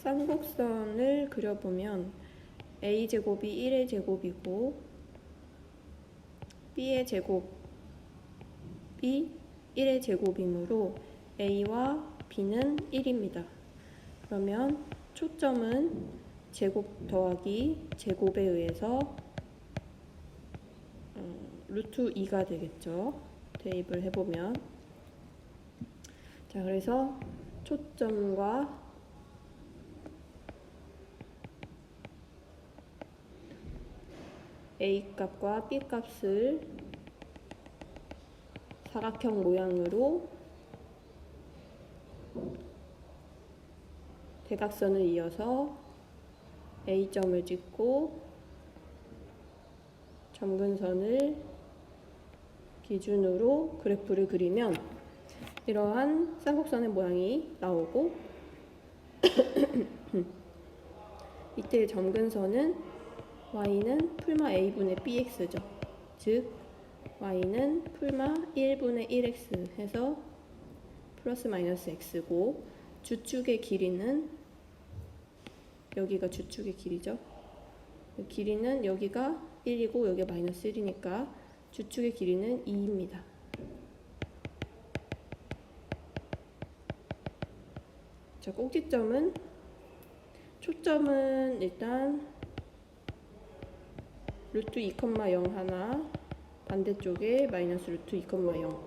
쌍곡선을 그려보면 a제곱이 1의 제곱이고 b의 제곱이 1의 제곱이므로 a와 b는 1입니다. 그러면 초점은 제곱 더하기 제곱에 의해서 루트 2가 되겠죠. 대입을 해보면. 자, 그래서 초점과 A 값과 B 값을 사각형 모양으로 대각선을 이어서 A점을 찍고 점근선을 기준으로 그래프를 그리면 이러한 쌍곡선의 모양이 나오고 이때 점근선은 y는 풀마 a분의 bx죠. 즉 y는 풀마 1분의 1x 해서 플러스 마이너스 x고 주축의 길이는 여기가 주축의 길이죠. 길이는 여기가 1이고 여기가 마이너스 1이니까 주축의 길이는 2입니다. 자, 꼭지점은 초점은 일단 루트 2,0 하나 반대쪽에 마이너스 루트 2,0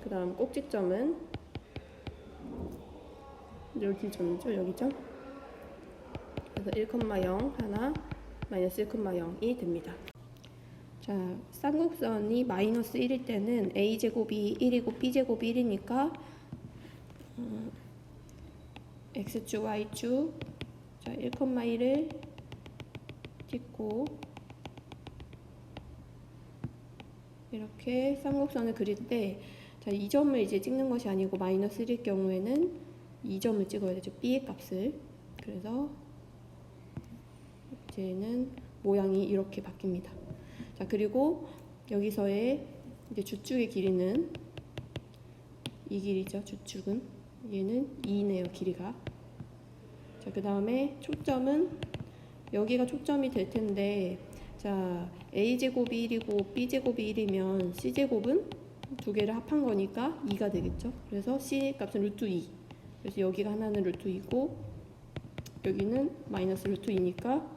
그 다음 꼭지점은 여기 점이죠. 여기죠. 그래서 1,0 하나 마이너스 1,0이 됩니다. 자, 쌍곡선이 마이너스 1일 때는 a제곱이 1이고 b제곱이 1이니까 x축, y축, 자 1,1을 찍고 이렇게 쌍곡선을 그릴 때, 자, 이 점을 이제 찍는 것이 아니고 마이너스 1일 경우에는 이 점을 찍어야 되죠. b의 값을. 그래서 이제는 모양이 이렇게 바뀝니다. 자, 그리고 여기서의 이제 주축의 길이는 이 길이죠. 주축은 얘는 2네요. 길이가. 자, 그 다음에 초점은 여기가 초점이 될 텐데, 자, a제곱이 1이고 b제곱이 1이면 c제곱은 두 개를 합한 거니까 2가 되겠죠. 그래서 c 값은 루트 2. 그래서 여기가 하나는 루트 2고 여기는 마이너스 루트 2니까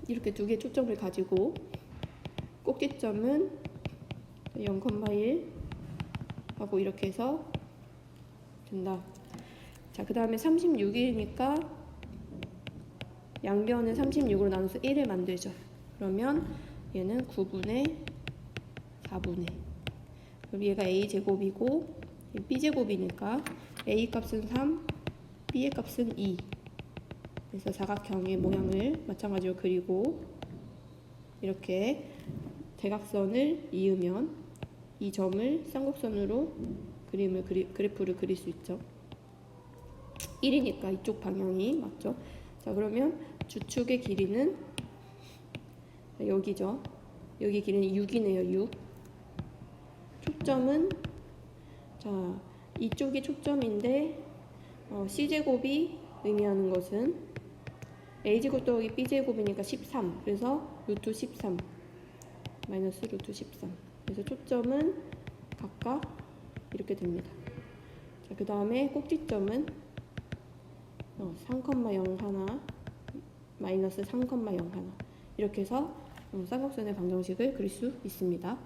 이렇게 두 개의 초점을 가지고 꼭지점은 0,1 하고 이렇게 해서 된다. 자, 그 다음에 36이니까 양변을 36으로 나눠서 1을 만들죠. 그러면 얘는 9분의 4분의. 그럼 얘가 a제곱이고 b제곱이니까 a 값은 3, b의 값은 2. 그래서 사각형의 모양을 마찬가지로 그리고 이렇게 대각선을 이으면 이 점을 쌍곡선으로 그래프를 그릴 수 있죠. 1이니까 이쪽 방향이 맞죠. 자, 그러면 주축의 길이는 여기죠. 여기 길이는 6이네요. 6. 초점은, 자, 이쪽이 초점인데 c제곱이 의미하는 것은 a제곱 더하기 b제곱이니까 13. 그래서 루트 13 마이너스 루트 13. 그래서 초점은 각각 이렇게 됩니다. 자, 그 다음에 꼭지점은 3,0 하나 마이너스 3,0 하나 이렇게 해서 쌍곡선의 방정식을 그릴 수 있습니다.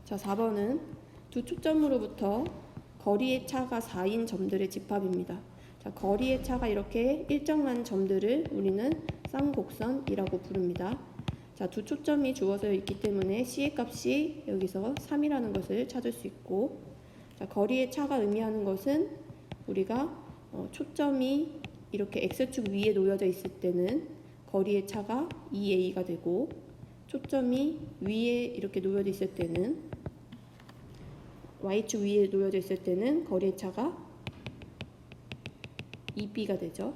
자, 4번은 두 초점으로부터 거리의 차가 4인 점들의 집합입니다. 자, 거리의 차가 이렇게 일정한 점들을 우리는 쌍곡선이라고 부릅니다. 자, 두 초점이 주어져 있기 때문에 c의 값이 여기서 3이라는 것을 찾을 수 있고, 자, 거리의 차가 의미하는 것은 우리가 초점이 이렇게 x축 위에 놓여져 있을 때는 거리의 차가 2a가 되고, 초점이 위에 이렇게 놓여져 있을 때는 y축 위에 놓여져 있을 때는 거리의 차가 2b가 되죠.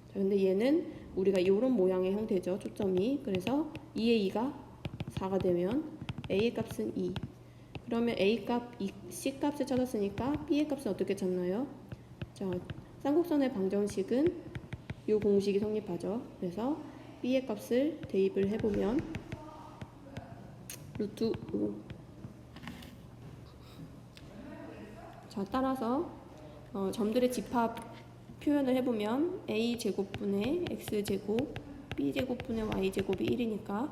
자, 근데 얘는 우리가 이런 모양의 형태죠. 초점이. 그래서 2의 2가 4가 되면 a의 값은 2. 그러면 A 값, C 값을 찾았으니까 B의 값은 어떻게 찾나요? 자, 쌍곡선의 방정식은 이 공식이 성립하죠. 그래서 B의 값을 대입을 해보면 루트 5. 자, 따라서 점들의 집합 표현을 해보면 A제곱분의 X제곱, B제곱분의 Y제곱이 1이니까 자,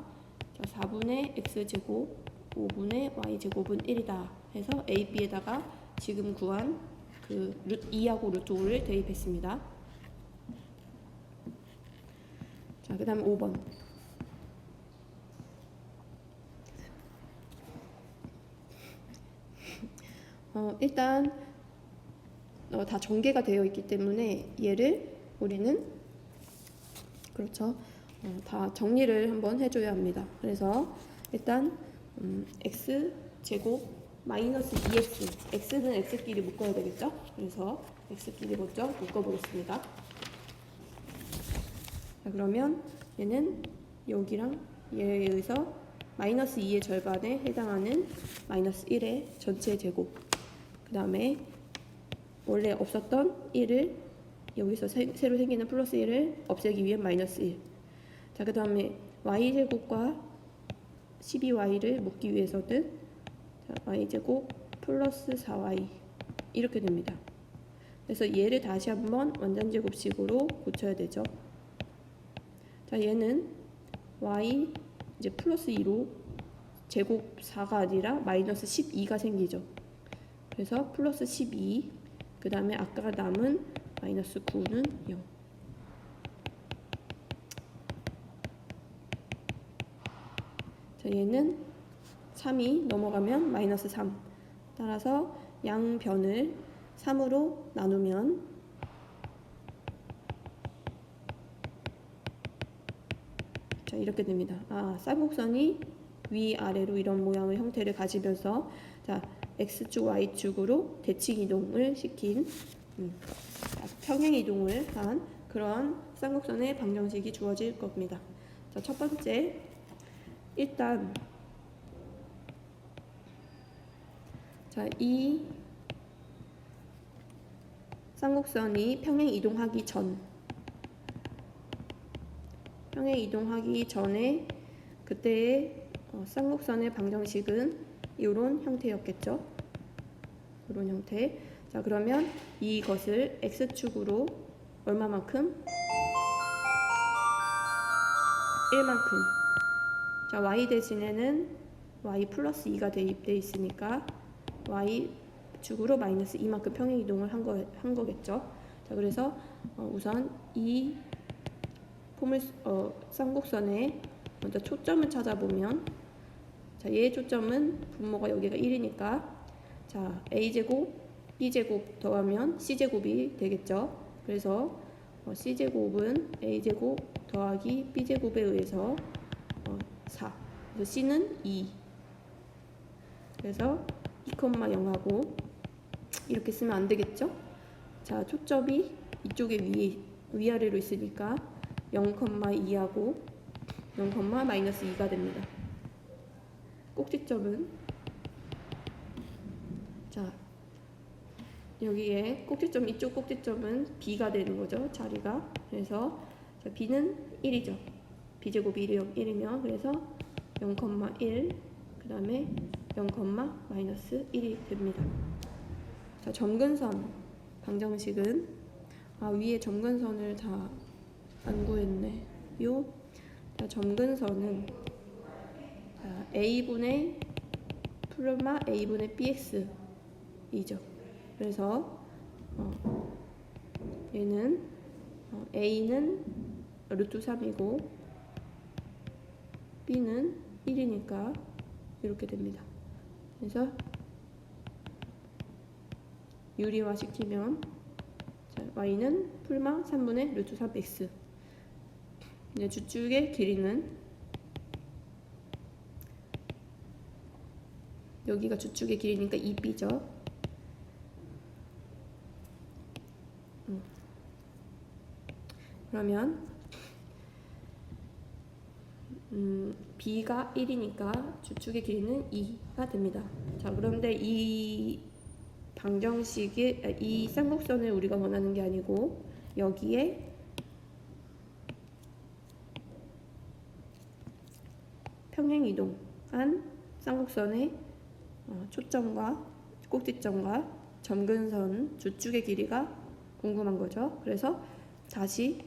4분의 X제곱, 5분의 Y제곱은 1이다 해서 A, B에다가 지금 구한 그 2하고 루트 5를 대입했습니다. 자, 그 다음 5번. 일단 다 전개가 되어 있기 때문에 얘를 우리는 그렇죠. 다 정리를 한번 해줘야 합니다. 그래서 일단 x 제곱 마이너스 2x, x는 x끼리 묶어야 되겠죠. 그래서 x끼리 먼저 묶어보겠습니다. 자, 그러면 얘는 여기랑 얘에 의해서 마이너스 2의 절반에 해당하는 마이너스 1의 전체 제곱, 그 다음에 원래 없었던 1을 여기서 새로 생기는 플러스 1을 없애기 위한 마이너스 1. 자, 그 다음에 y제곱과 12y를 묶기 위해서는 자, y제곱 플러스 4y 이렇게 됩니다. 그래서 얘를 다시 한번 완전제곱식으로 고쳐야 되죠. 자, 얘는 y 이제 플러스 2로 제곱 4가 아니라 마이너스 12가 생기죠. 그래서 플러스 12, 그 다음에 아까 남은 마이너스 9는 0. 자, 얘는 3이 넘어가면 마이너스 3. 따라서 양변을 3으로 나누면 자, 이렇게 됩니다. 쌍곡선이 위아래로 이런 모양의 형태를 가지면서 자, X축, Y축으로 대칭 이동을 시킨 평행 이동을 한 그런 쌍곡선의 방정식이 주어질 겁니다. 자, 첫 번째, 일단 자, 이 쌍곡선이 평행 이동하기 전에 그때의 쌍곡선의 방정식은 이런 형태였겠죠. 이런 형태. 자, 그러면 이것을 x축으로 얼마만큼? 1만큼. 자, y 대신에는 y 플러스 2가 대입되어 있으니까 y축으로 마이너스 2만큼 평행 이동을 한 거겠죠. 자, 그래서 우선 이 쌍곡선에 먼저 초점을 찾아보면 자, 얘의 초점은 분모가 여기가 1이니까 자, a제곱, b제곱 더하면 c제곱이 되겠죠. 그래서 c제곱은 a제곱 더하기 b제곱에 의해서 4. 그래서 c는 2. 그래서 2,0하고 이렇게 쓰면 안 되겠죠. 자, 초점이 이쪽에 위아래로 있으니까 0,2하고 0, 마이너스 2가 됩니다. 꼭지점은 자, 여기에 꼭지점, 이쪽 꼭지점은 b가 되는 거죠. 자리가. 그래서 자, b는 1이죠. b제곱이 1이면 그래서 0,1, 그 다음에 0, 마이너스 1이 됩니다. 자, 점근선 방정식은 위에 점근선을 다 안 구했네. 자, 점근선은 자, a분의 플러마 a분의 bx이죠. 그래서 얘는 a는 루트 3이고 b는 1이니까 이렇게 됩니다. 그래서 유리화 시키면 자, y는 풀마 3분의 루트 3x. 이제 주축의 길이는 여기가 주축의 길이니까 2b죠. 그러면 b가 1이니까 주축의 길이는 2가 됩니다. 자, 그런데 이 방정식의 이 쌍곡선을 우리가 원하는 게 아니고 여기에 평행 이동한 쌍곡선의 초점과 꼭지점과 점근선 주축의 길이가 궁금한 거죠. 그래서 다시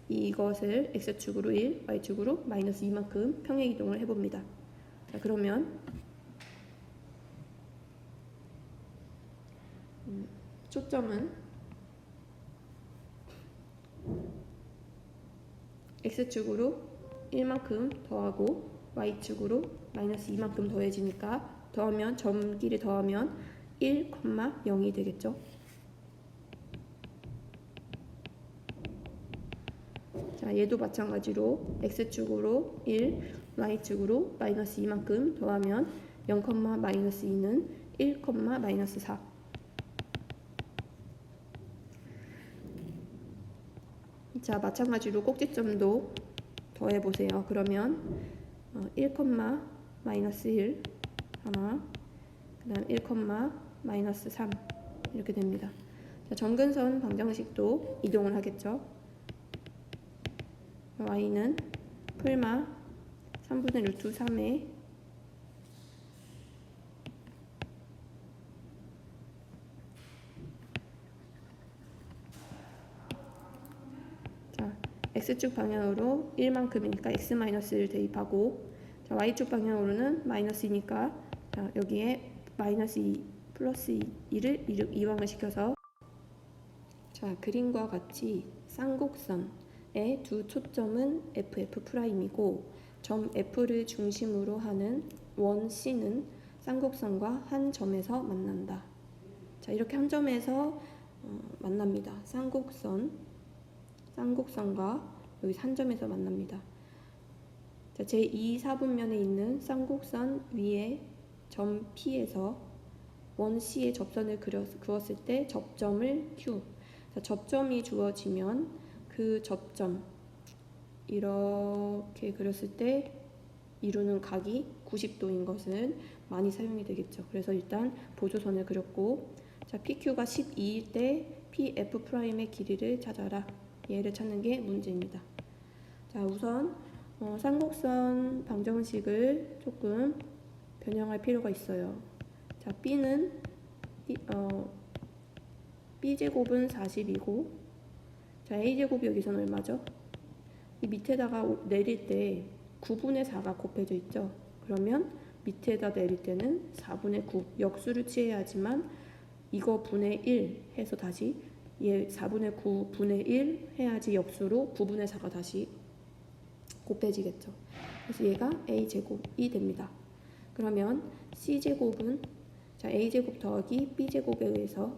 이것을 x축으로 1, y축으로 마이너스 2만큼 평행 이동을 해봅니다. 자, 그러면 초점은 x축으로 1만큼 더하고 y축으로 마이너스 2만큼 더해지니까 더하면 점 길이 더하면 1,0이 되겠죠. 자, 얘도 마찬가지로 x축으로 1, y축으로 마이너스 2만큼 더하면 0, 마이너스 2는 1, 마이너스 4. 자, 마찬가지로 꼭지점도 더해보세요. 그러면 1, 마이너스 1 하나, 그 다음 1, 마이너스 3 이렇게 됩니다. 자, 점근선 방정식도 이동을 하겠죠. y는 풀마 3분의 루트 3에 자, x축 방향으로 1만큼이니까 x-1 대입하고, 자, y축 방향으로는 마이너스 2니까 자, 여기에 마이너스 2 플러스 2를 이왕을 시켜서, 자, 그림과 같이 쌍곡선의 두 초점은 FF'이고 점 F를 중심으로 하는 원 C는 쌍곡선과 한 점에서 만난다. 자, 이렇게 한 점에서 만납니다. 쌍곡선과 여기 한 점에서 만납니다. 자, 제2, 4분면에 있는 쌍곡선 위에 점 P에서 원 C의 접선을 그었을 때 접점을 Q. 자, 접점이 주어지면 그 접점 이렇게 그렸을 때 이루는 각이 90도인 것은 많이 사용이 되겠죠. 그래서 일단 보조선을 그렸고, 자, PQ가 12일 때 PF'의 길이를 찾아라. 얘를 찾는 게 문제입니다. 자, 우선 쌍곡선 방정식을 조금 변형할 필요가 있어요. 자, B는 B제곱은 40이고, 자, A제곱이 여기서는 얼마죠? 이 밑에다가 내릴 때 9분의 4가 곱해져 있죠. 그러면 밑에다 내릴 때는 4분의 9 역수를 취해야지만 이거 분의 1 해서 다시 얘 4분의 9 분의 1 해야지 역수로 9분의 4가 다시 곱해지겠죠. 그래서 얘가 A제곱이 됩니다. 그러면 C제곱은 자, A제곱 더하기 B제곱에 의해서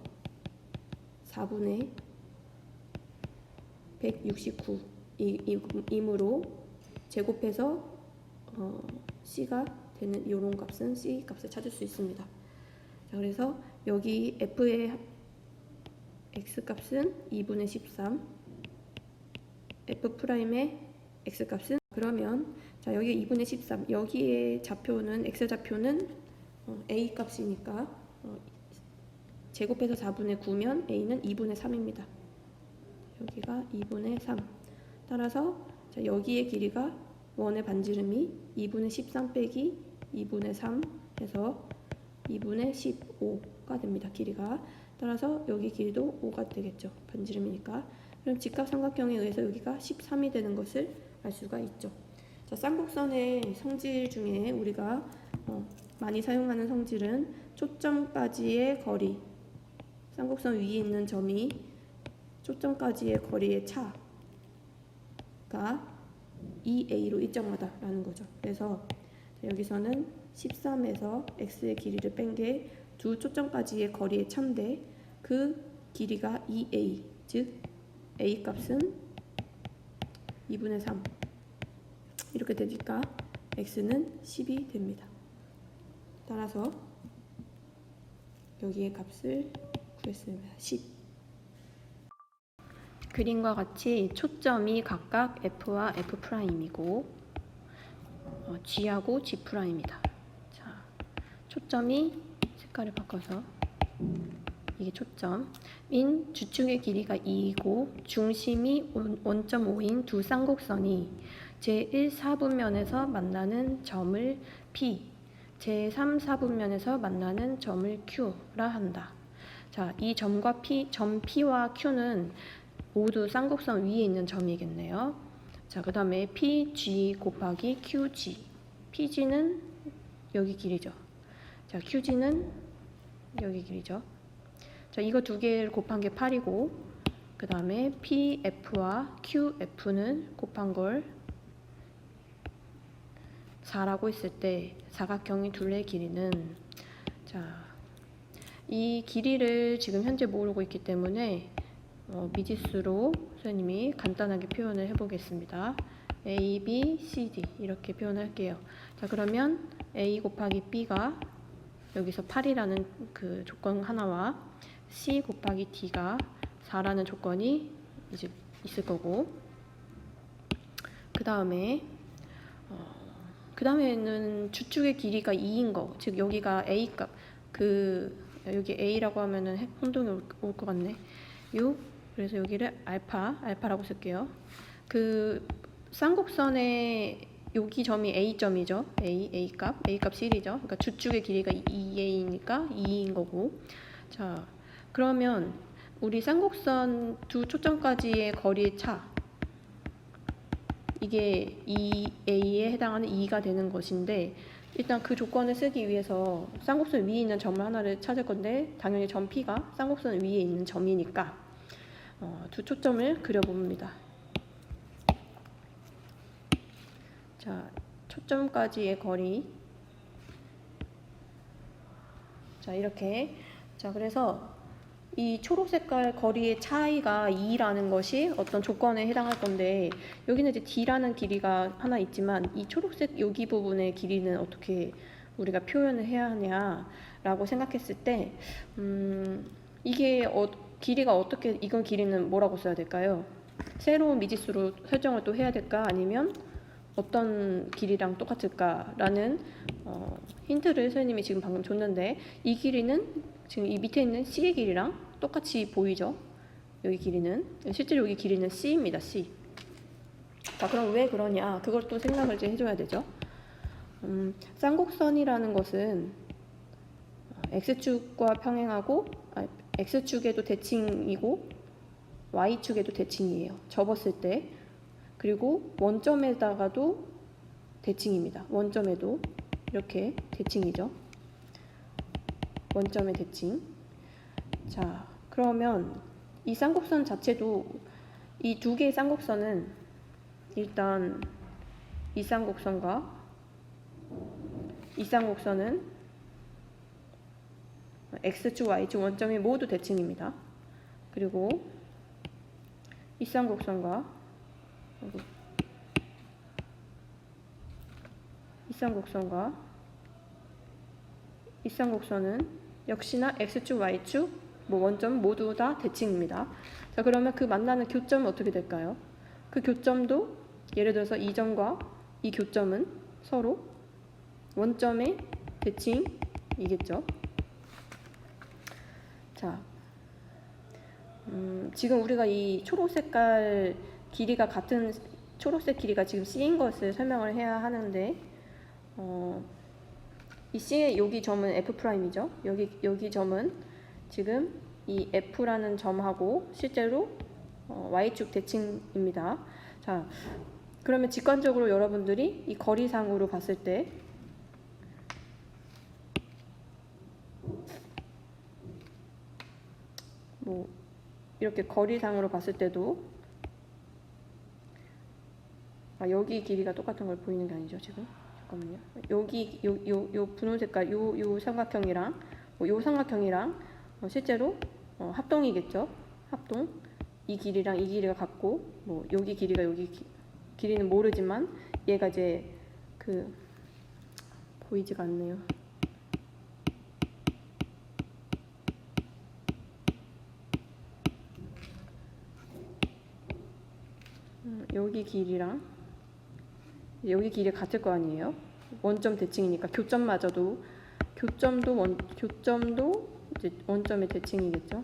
4분의 169 이므로 제곱해서 C가 되는 이런 값은 C 값을 찾을 수 있습니다. 자, 그래서 여기 F의 X 값은 2분의 13, F'의 X 값은 그러면 자, 여기 2분의 13 여기에 좌표는 X 좌표는 A 값이니까 제곱해서 4분의 9면 A는 2분의 3입니다. 여기가 2분의 3. 따라서 자, 여기의 길이가 원의 반지름이 2분의 13 빼기 2분의 3 해서 2분의 15가 됩니다. 길이가. 따라서 여기 길이도 5가 되겠죠. 반지름이니까. 그럼 직각삼각형에 의해서 여기가 13이 되는 것을 알 수가 있죠. 자, 쌍곡선의 성질 중에 우리가 많이 사용하는 성질은 초점까지의 거리, 쌍곡선 위에 있는 점이 초점까지의 거리의 차가 2a로 일정하다라는 거죠. 그래서 여기서는 13에서 x의 길이를 뺀 게 두 초점까지의 거리의 차인데 그 길이가 2a, 즉 a 값은 2분의 3 이렇게 되니까 x는 10이 됩니다. 따라서 여기의 값을 구했습니다. 10. 그림과 같이 초점이 각각 F와 F'이고 G하고 G'입니다. 자, 초점이 색깔을 바꿔서 이게 초점인 주축의 길이가 2이고 중심이 1.5인 두 쌍곡선이 제1 4분면에서 만나는 점을 P, 제3 4분면에서 만나는 점을 Q라 한다. 자, 이 점과 점 P와 Q는 모두 쌍곡선 위에 있는 점이겠네요. 자, 그 다음에 PG 곱하기 QG. PG는 여기 길이죠. 자, QG는 여기 길이죠. 자, 이거 두 개를 곱한 게 8이고, 그 다음에 PF와 QF는 곱한 걸 4라고 했을 때 사각형의 둘레의 길이는, 자, 이 길이를 지금 현재 모르고 있기 때문에 미지수로 선생님이 간단하게 표현을 해보겠습니다. A, B, C, D 이렇게 표현할게요. 자, 그러면 A 곱하기 B가 여기서 8이라는 그 조건 하나와 C 곱하기 D가 4라는 조건이 이제 있을 거고, 그 다음에는 주축의 길이가 2인 거, 즉 여기가 A 값, 여기 A라고 하면은 혼동이 올 것 같네. 그래서 여기를 알파라고 쓸게요. 그 쌍곡선의 여기 점이 A점이죠. A 값 1이죠. 그러니까 주축의 길이가 2A니까 2인 거고. 자, 그러면 우리 쌍곡선 두 초점까지의 거리의 차, 이게 2A에 해당하는 2가 되는 것인데, 일단 그 조건을 쓰기 위해서 쌍곡선 위에 있는 점을 하나를 찾을 건데, 당연히 점 P가 쌍곡선 위에 있는 점이니까 두 초점을 그려봅니다. 자, 초점까지의 거리. 자, 이렇게. 자, 그래서 이 초록 색깔 거리의 차이가 2라는 것이 어떤 조건에 해당할 건데, 여기는 이제 D라는 길이가 하나 있지만 이 초록색 여기 부분의 길이는 어떻게 우리가 표현을 해야 하냐라고 생각했을 때, 이게 길이가 어떻게, 이건 길이는 뭐라고 써야 될까요? 새로운 미지수로 설정을 또 해야 될까? 아니면 어떤 길이랑 똑같을까라는 힌트를 선생님이 지금 방금 줬는데, 이 길이는 지금 이 밑에 있는 C의 길이랑 똑같이 보이죠? 여기 길이는, 실제로 여기 길이는 C입니다. C. 자, 그럼 왜 그러냐? 그걸 또 생각을 이제 해줘야 되죠. 쌍곡선이라는 것은 X축과 평행하고, X축에도 대칭이고 Y축에도 대칭이에요. 접었을 때. 그리고 원점에다가도 대칭입니다. 원점에도 이렇게 대칭이죠. 원점의 대칭. 자, 그러면 이 쌍곡선 자체도, 이 두 개의 쌍곡선은 일단 이 쌍곡선과 이 쌍곡선은 X축, Y축 원점이 모두 대칭입니다. 그리고 이 쌍곡선과 이 쌍곡선은 역시나 X축, Y축 원점 모두 다 대칭입니다. 자, 그러면 그 만나는 교점은 어떻게 될까요? 그 교점도 예를 들어서 이 점과 이 교점은 서로 원점의 대칭이겠죠. 자, 지금 우리가 이 초록 색깔 길이가 같은 초록색 길이가 지금 C인 것을 설명을 해야 하는데, 이 C의 여기 점은 F'이죠. 여기 점은 지금 이 F라는 점하고 실제로 Y축 대칭입니다. 자, 그러면 직관적으로 여러분들이 이 거리상으로 봤을 때 이렇게 거리상으로 봤을 때도 여기 길이가 똑같은 걸 보이는 게 아니죠, 지금. 잠깐만요. 여기 요 분홍 색깔 요 삼각형이랑 요 삼각형이랑 실제로 합동이겠죠. 합동. 이 길이랑 이 길이가 같고, 여기 길이가 여기 길이는 모르지만 얘가 이제 보이지가 않네요. 여기 길이랑 여기 길이 같을 거 아니에요. 원점 대칭이니까 교점도 이제 원점의 대칭이겠죠.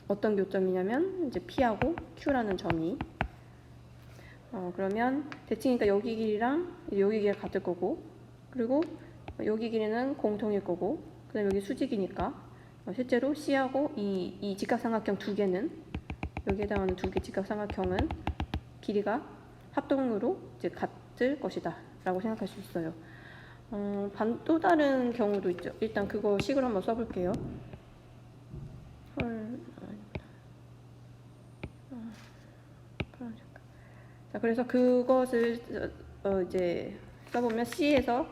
어떤 교점이냐면 이제 P하고 Q라는 점이 그러면 대칭이니까 여기 길이랑 여기 길이가 같을 거고, 그리고 여기 길이는 공통일 거고, 그다음 여기 수직이니까 실제로 C하고 이 직각삼각형 두 개는, 여기에 해당하는 두 개 직각삼각형은 길이가 합동으로 이제 같을 것이다 라고 생각할 수 있어요. 또 다른 경우도 있죠. 일단 그거 식을 한번 써볼게요. 자, 그래서 그것을 이제 써보면 C에서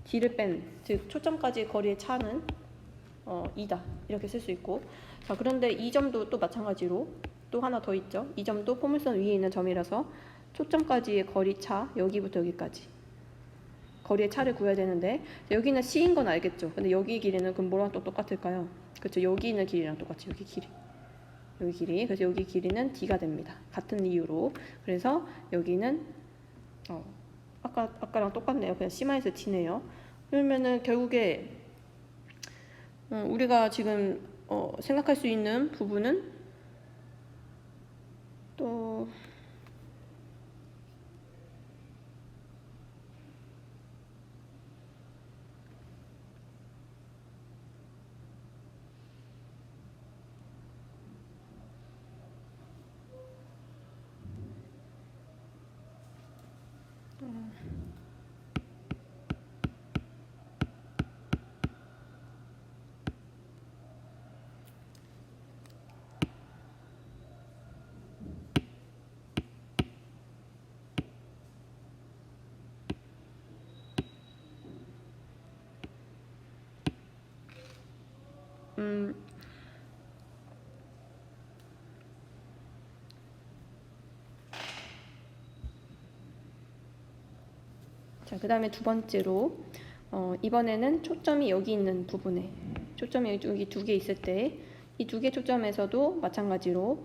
D를 뺀, 즉 초점까지 거리의 차는 2다 이렇게 쓸 수 있고, 자, 그런데 이 점도 또 마찬가지로 또 하나 더 있죠. 이 점도 포물선 위에 있는 점이라서 초점까지의 거리 차, 여기부터 여기까지 거리의 차를 구해야 되는데, 여기는 C인 건 알겠죠. 근데 여기 길이는 그럼 뭐랑 또 똑같을까요? 그렇죠. 여기 있는 길이랑 똑같이 여기 길이. 그래서 여기 길이는 D가 됩니다. 같은 이유로. 그래서 여기는 아까랑 똑같네요. 그냥 C-D네요. 그러면은 결국에 우리가 지금 생각할 수 있는 부분은 또 자, 그 다음에 두 번째로 이번에는 초점이 여기 있는 부분에, 초점이 여기 두 개 있을 때 이 두 개 초점에서도 마찬가지로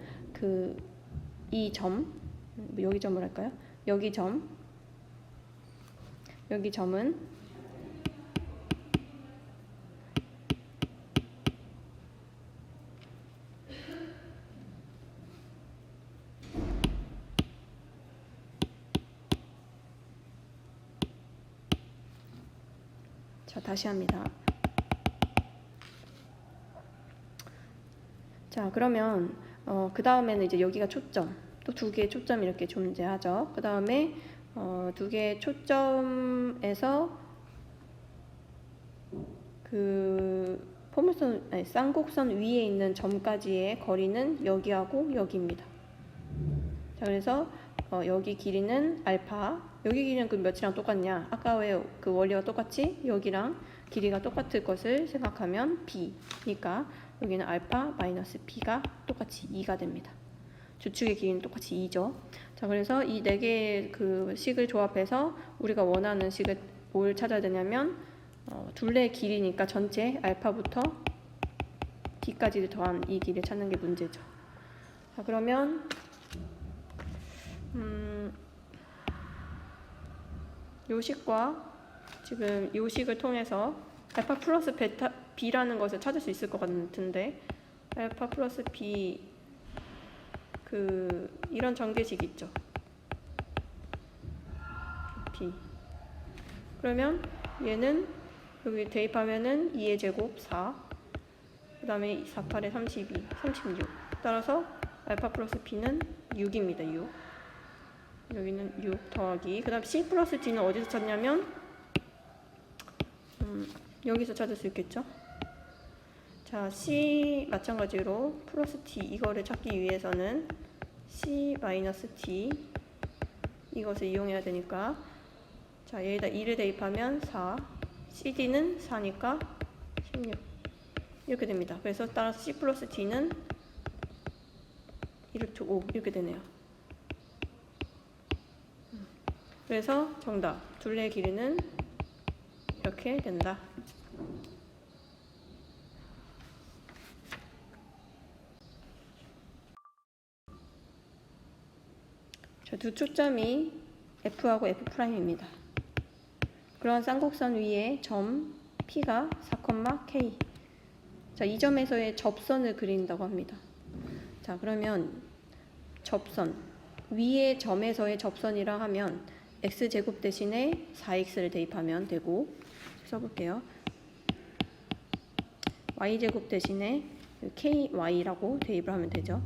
이 점, 여기 점을 할까요? 여기 점은 자, 다시 합니다. 자, 그러면 그 다음에는 이제 여기가 초점, 또 두 개의 초점이 이렇게 존재하죠. 그 다음에 두 개의 초점에서 쌍곡선 위에 있는 점까지의 거리는 여기하고 여기입니다. 자, 그래서 여기 길이는 알파, 여기 길이는 그 몇이랑 똑같냐? 아까 왜 그 원리와 똑같이 여기랑 길이가 똑같을 것을 생각하면 B니까 여기는 알파 마이너스 B가 똑같이 2가 됩니다. 주축의 길이는 똑같이 2죠. 자, 그래서 이 네 개의 그 식을 조합해서 우리가 원하는 식을 뭘 찾아야 되냐면 둘레의 길이니까 전체 알파부터 D까지 더한 이 길이를 찾는 게 문제죠. 자, 그러면 요 식과 지금 요 식을 통해서 알파 플러스 베타 B라는 것을 찾을 수 있을 것 같은데, 알파 플러스 B 이런 전개식 있죠. B. 그러면 얘는 여기 대입하면은 2의 제곱 4, 그 다음에 4, 8에 32, 36. 따라서 알파 플러스 B는 6입니다. 6. 여기는 6 더하기, 그 다음 C 플러스 D는 어디서 찾냐면 여기서 찾을 수 있겠죠. 자, C 마찬가지로 플러스 D 이거를 찾기 위해서는 C 마이너스 D 이것을 이용해야 되니까, 자, 여기다 2를 대입하면 4, CD는 4니까 16 이렇게 됩니다. 그래서 따라서 C 플러스 D는 5 이렇게 되네요. 그래서 정답, 둘레의 길이는 이렇게 된다. 자, 두 초점이 F하고 F'입니다. 그런 쌍곡선 위에 점 P가 4,K. 자, 이 점에서의 접선을 그린다고 합니다. 자, 그러면 접선 위의 점에서의 접선이라 하면 x제곱 대신에 4x를 대입하면 되고, 써볼게요. y제곱 대신에 ky라고 대입을 하면 되죠.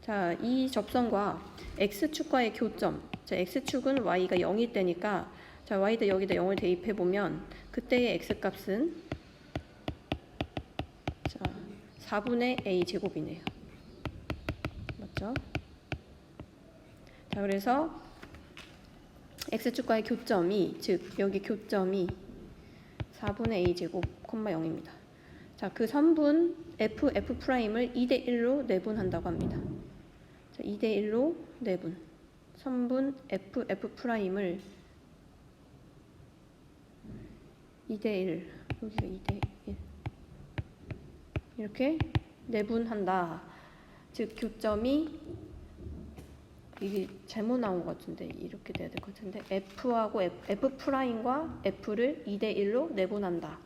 자, 이 접선과 x축과의 교점. 자, x축은 y가 0일 때니까, 자, y도 여기다 0을 대입해보면 그때의 x값은 4분의 a제곱이네요. 맞죠? 자, 그래서 x축과의 교점이, 즉 여기 교점이 4분의 a제곱, 0입니다. 자, 그 선분 F'을 2대1로 내분한다고 합니다. 자, 2대1로 내분. 선분 F'을 2대1, 여기가 2대1 이렇게 내분한다. 즉 교점이, 이게 잘못 나온 것 같은데 이렇게 돼야 될 것 같은데, F하고 F'과 F를 2대1로 내분한다.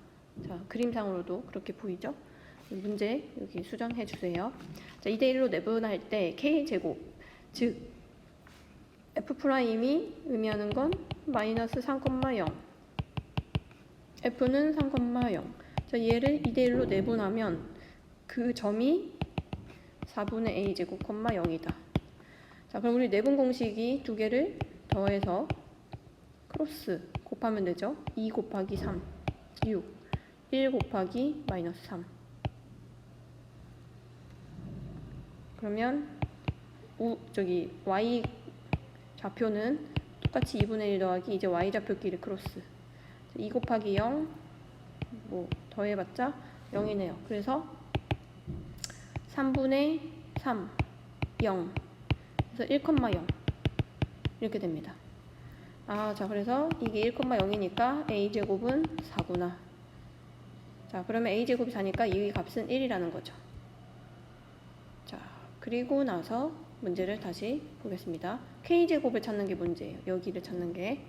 자, 그림상으로도 그렇게 보이죠? 문제 여기 수정해 주세요. 자, 2대1로 내분할 때 K제곱, 즉 F'이 의미하는 건 마이너스 3,0, F는 3,0. 자, 얘를 2대1로 내분하면 그 점이 4분의 a제곱, 0이다. 자, 그럼 우리 내분 공식이 두 개를 더해서 크로스 곱하면 되죠. 2 곱하기 3, 6. 1 곱하기 마이너스 3. 그러면 y 좌표는 똑같이 2분의 1 더하기 이제 y 좌표끼리 크로스. 2 곱하기 0, 뭐 더해봤자 0이네요. 그래서 3분의 3, 0. 그래서 1,0 이렇게 됩니다. 아, 자, 그래서 이게 1,0이니까 a제곱은 4구나. 자, 그러면 a제곱이 4니까 이 값은 1이라는 거죠. 자, 그리고 나서 문제를 다시 보겠습니다. k제곱을 찾는 게 문제예요. 여기를 찾는 게.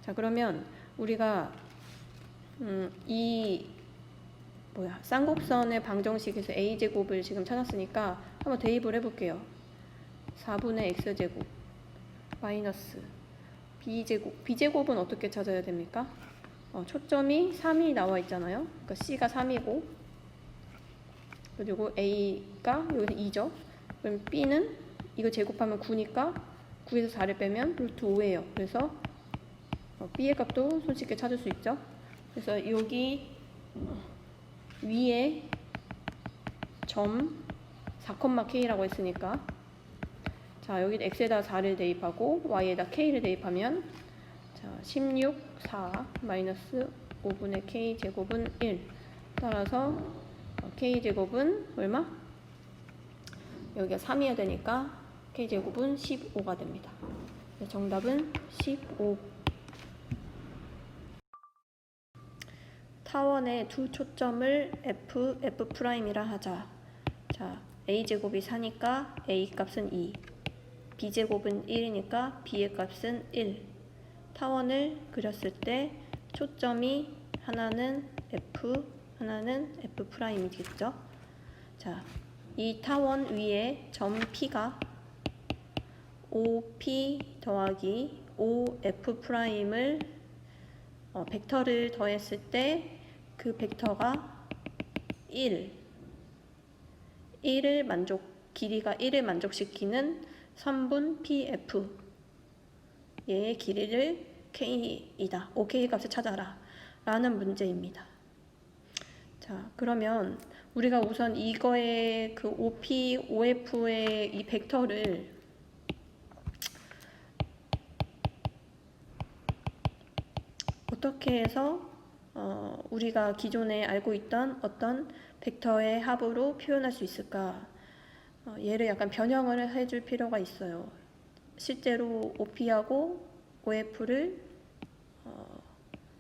자, 그러면 우리가 쌍곡선의 방정식에서 a제곱을 지금 찾았으니까 한번 대입을 해볼게요. 4분의 x제곱 마이너스 b제곱은 어떻게 찾아야 됩니까? 초점이 3이 나와 있잖아요. 그러니까 c가 3이고, 그리고 a가 여기서 2죠. 그럼 b는 이거 제곱하면 9니까 9에서 4를 빼면 루트 5예요. 그래서 b의 값도 손쉽게 찾을 수 있죠. 그래서 여기 위에 점 4,k라고 했으니까, 자, 여기 x에다 4를 대입하고 y에다 k를 대입하면, 자, 16, 4 마이너스 5분의 k 제곱은 1. 따라서 k 제곱은 얼마? 여기가 3이어야 되니까 k 제곱은 15가 됩니다. 정답은 15. 타원의 두 초점을 F'이라 하자. 자, a제곱이 4니까 a 값은 2, b제곱은 1이니까 b의 값은 1. 타원을 그렸을 때 초점이 하나는 F, 하나는 F'이겠죠. 자, 이 타원 위에 점 P가 OP 더하기 OF'을 벡터를 더했을 때 그 벡터가 길이가 1을 만족시키는 선분 PF, 얘의 길이를 K이다. OK 값을 찾아라 라는 문제입니다. 자, 그러면 우리가 우선 이거의 그 OP, OF의 이 벡터를 어떻게 해서 우리가 기존에 알고 있던 어떤 벡터의 합으로 표현할 수 있을까? 얘를 약간 변형을 해줄 필요가 있어요. 실제로 OP하고 OF를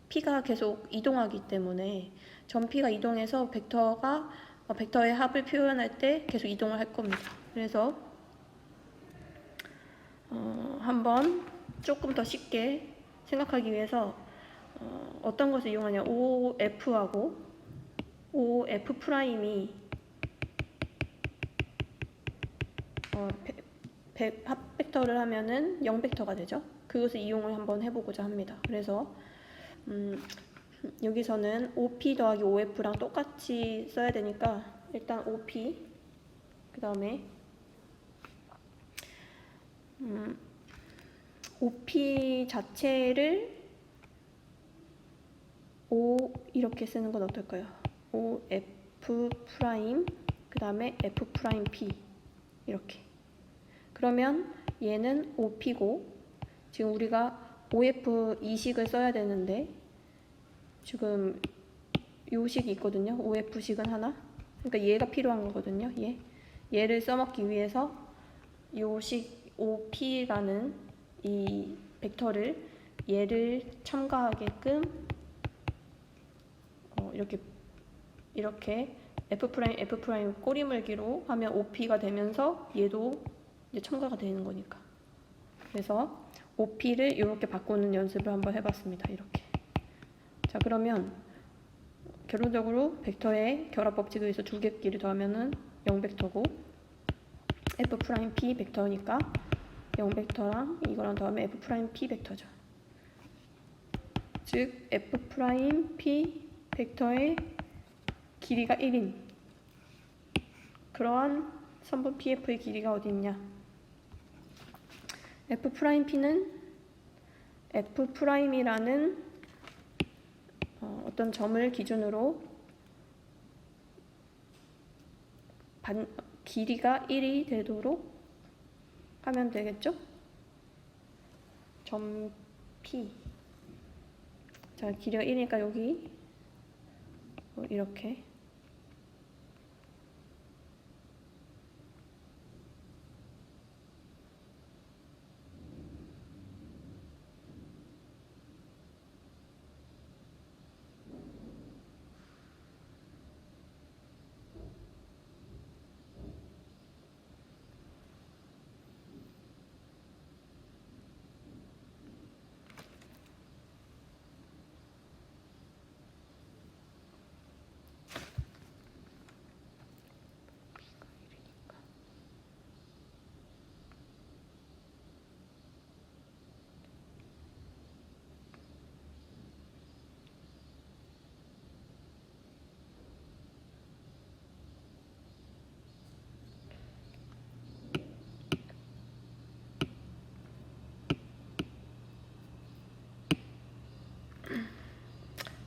P가 계속 이동하기 때문에 점 P가 이동해서 벡터의 합을 표현할 때 계속 이동을 할 겁니다. 그래서 한번 조금 더 쉽게 생각하기 위해서 어떤 것을 이용하냐. OF하고 OF 프라임이 합벡터를 하면은 0벡터가 되죠. 그것을 이용을 한번 해보고자 합니다. 그래서 여기서는 OP 더하기 OF랑 똑같이 써야 되니까 일단 OP 그 다음에 OP 자체를 O 이렇게 쓰는 건 어떨까요? OF 프라임 그 다음에 F 프라임 P 이렇게. 그러면 얘는 OP고 지금 우리가 OF 이식을 써야 되는데 지금 요 식이 있거든요. OF식은 하나. 그러니까 얘가 필요한 거거든요. 얘를 써먹기 위해서 요 식 OP라는 이 벡터를 얘를 첨가하게끔 이렇게 F' 꼬리물기로 하면 OP가 되면서 얘도 이제 첨가가 되는 거니까. 그래서 OP를 이렇게 바꾸는 연습을 한번 해봤습니다. 이렇게. 자, 그러면 결론적으로 벡터의 결합 법칙에 의해서 두 개끼리 더하면은 0벡터고 F'P 벡터니까 0벡터랑 이거랑 더하면 F'P 벡터죠. 즉 F'P 벡터의 길이가 1인 그러한 선분 PF의 길이가 어디 있냐? F'P는 F'이라는 어떤 점을 기준으로 길이가 1이 되도록 하면 되겠죠? 점 P. 자, 길이가 1이니까 여기 이렇게.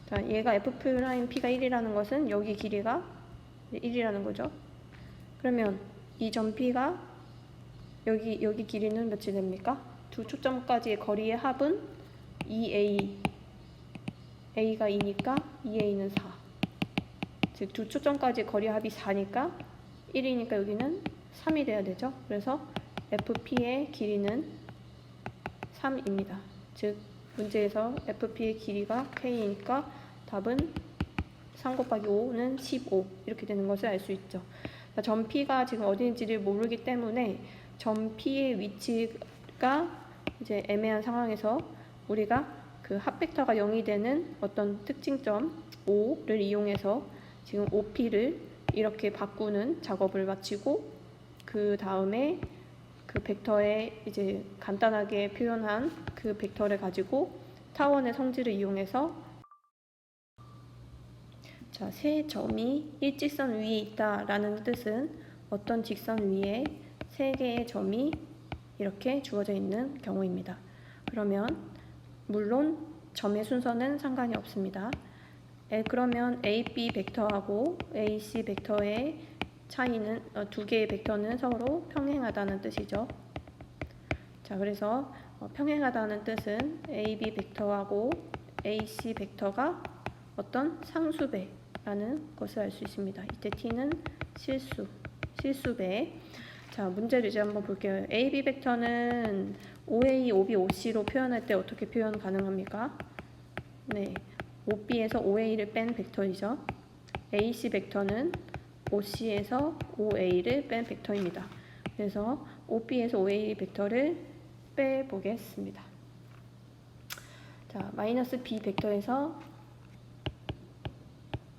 자, 얘가 F'P가 1이라는 것은 여기 길이가 1이라는 거죠. 그러면 이 점 P가 여기 길이는 몇이 됩니까? 두 초점까지의 거리의 합은 2A. A가 2니까 2A는 4. 즉 두 초점까지의 거리의 합이 4니까 1이니까 여기는 3이 돼야 되죠. 그래서 FP의 길이는 3입니다. 즉 문제에서 FP의 길이가 K이니까 답은 3 곱하기 5는 15 이렇게 되는 것을 알 수 있죠. 점 P가 지금 어디 있는지를 모르기 때문에 점 P의 위치가 이제 애매한 상황에서 우리가 그 합벡터가 0이 되는 어떤 특징점 5를 이용해서 지금 OP를 이렇게 바꾸는 작업을 마치고 그 다음에 그 벡터에 이제 간단하게 표현한 그 벡터를 가지고 타원의 성질을 이용해서 자, 세 점이 일직선 위에 있다라는 뜻은 어떤 직선 위에 세 개의 점이 이렇게 주어져 있는 경우입니다. 그러면 물론 점의 순서는 상관이 없습니다. 그러면 AB 벡터하고 AC 벡터의 차이는 두 개의 벡터는 서로 평행하다는 뜻이죠. 자, 그래서 평행하다는 뜻은 AB 벡터하고 AC 벡터가 어떤 상수배라는 것을 알 수 있습니다. 이때 T는 실수배. 자, 문제를 이제 한번 볼게요. AB 벡터는 OA, OB, OC로 표현할 때 어떻게 표현 가능합니까? 네, OB에서 OA를 뺀 벡터이죠. AC 벡터는 OC에서 OA를 뺀 벡터입니다. 그래서 OB에서 OA 벡터를 빼보겠습니다. 자, 마이너스 b 벡터에서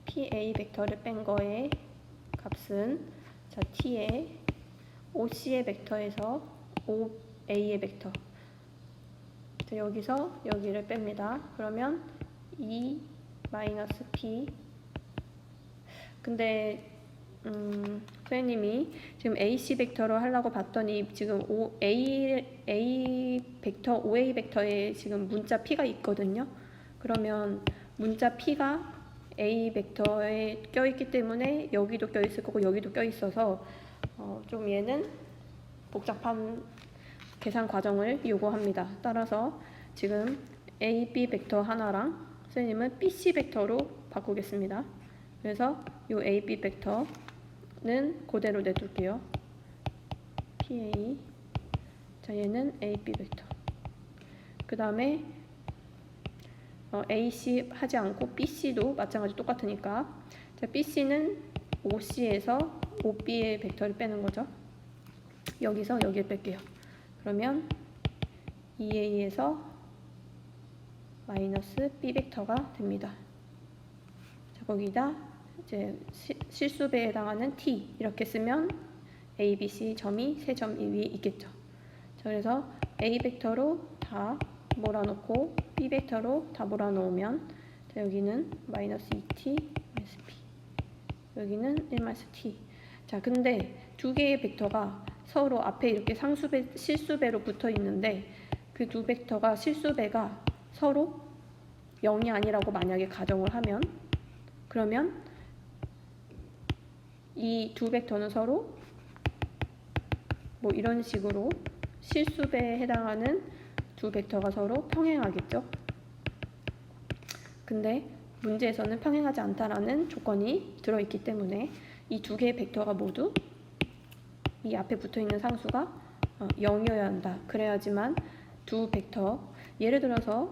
PA 벡터를 뺀 거의 값은 자, t의 OC의 벡터에서 OA의 벡터. 자, 여기서 여기를 뺍니다. 그러면 2 마이너스 P. 근데 선생님이 지금 AC 벡터로 하려고 봤더니 지금 A 벡터, OA 벡터에 지금 문자 P가 있거든요. 그러면 문자 P가 A 벡터에 껴있기 때문에 여기도 껴있을 거고 여기도 껴있어서 좀 얘는 복잡한 계산 과정을 요구합니다. 따라서 지금 A, B 벡터 하나랑 선생님은 BC 벡터로 바꾸겠습니다. 그래서 이 A, B 벡터는 그대로 내둘게요. PA. 자, 얘는 A, B 벡터. 그 다음에 AC 하지 않고 BC도 마찬가지 똑같으니까 자, BC는 OC에서 OB의 벡터를 빼는 거죠. 여기서 여기를 뺄게요. 그러면 2A에서 마이너스 B 벡터가 됩니다. 자, 거기다 이제 실수배에 해당하는 T 이렇게 쓰면 A, B, C 점이 세 점 위에 있겠죠. 자, 그래서 A 벡터로 다 몰아놓고 B 벡터로 다 몰아놓으면 자, 여기는 마이너스 2T 마이너스 P, 여기는 1 마이너스 T. 자, 근데 두 개의 벡터가 서로 앞에 이렇게 상수배, 실수배로 붙어 있는데 그 두 벡터가 실수배가 서로 0이 아니라고 만약에 가정을 하면 그러면 이 두 벡터는 서로 뭐 이런 식으로 실수배에 해당하는 두 벡터가 서로 평행하겠죠. 근데 문제에서는 평행하지 않다라는 조건이 들어있기 때문에 이 두 개의 벡터가 모두 이 앞에 붙어있는 상수가 0이어야 한다. 그래야지만 두 벡터, 예를 들어서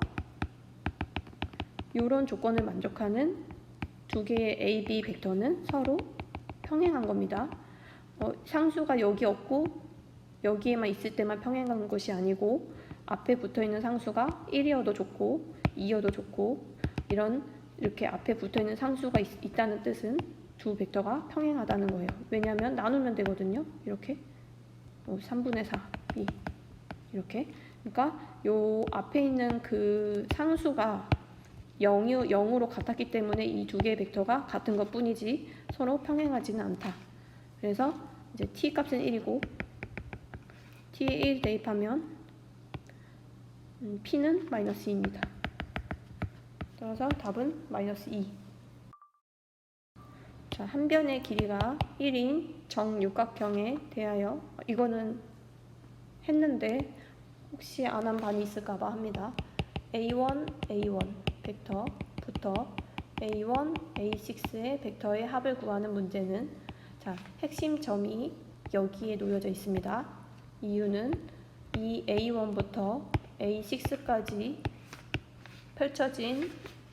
이런 조건을 만족하는 두 개의 A, B 벡터는 서로 평행한 겁니다. 상수가 여기 없고 여기에만 있을 때만 평행한 것이 아니고 앞에 붙어있는 상수가 1이어도 좋고 2이어도 좋고 이렇게 앞에 붙어있는 상수가 있다는 뜻은 두 벡터가 평행하다는 거예요. 왜냐하면 나누면 되거든요. 이렇게 3분의 4 B 이렇게. 그러니까 요 앞에 있는 그 상수가 0으로 같았기 때문에 이 두 개의 벡터가 같은 것 뿐이지 서로 평행하지는 않다. 그래서 이제 t 값은 1이고 t에 1 대입하면 p는 마이너스 2입니다. 따라서 답은 마이너스 2. 자, 한 변의 길이가 1인 정육각형에 대하여 이거는 했는데 혹시 안 한 반이 있을까봐 합니다. A1, A1 벡터부터 A1, A6의 벡터의 합을 구하는 문제는 자, 핵심 점이 여기에 놓여져 있습니다. 이유는 이 A1부터 A6까지 펼쳐진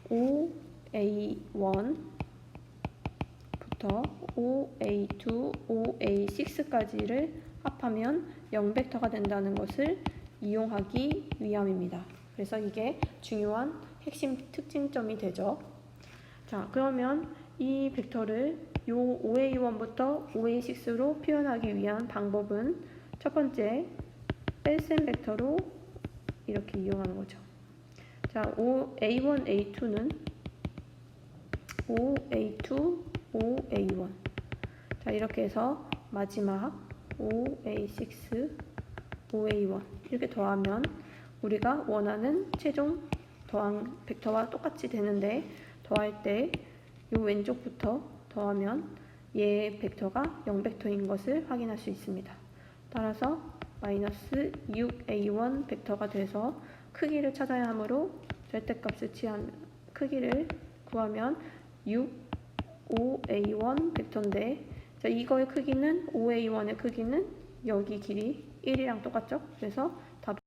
OA1부터 OA2, OA6까지를 합하면 0벡터가 된다는 것을 이용하기 위함입니다. 그래서 이게 중요한 핵심 특징점이 되죠. 자, 그러면 이 벡터를 요 OA1부터 OA6로 표현하기 위한 방법은 첫 번째, 뺄셈 벡터로 이렇게 이용하는 거죠. 자, A1, A2는 OA2, OA1. 자, 이렇게 해서 마지막 OA6, OA1 이렇게 더하면 우리가 원하는 최종 더한 벡터와 똑같이 되는데 더할 때 이 왼쪽부터 더하면 얘 벡터가 0벡터인 것을 확인할 수 있습니다. 따라서 마이너스 6A1 벡터가 돼서 크기를 찾아야 하므로 절대값을 취한 크기를 구하면 5A1 벡터인데 자, 이거의 크기는 5A1의 크기는 여기 길이 1이랑 똑같죠? 그래서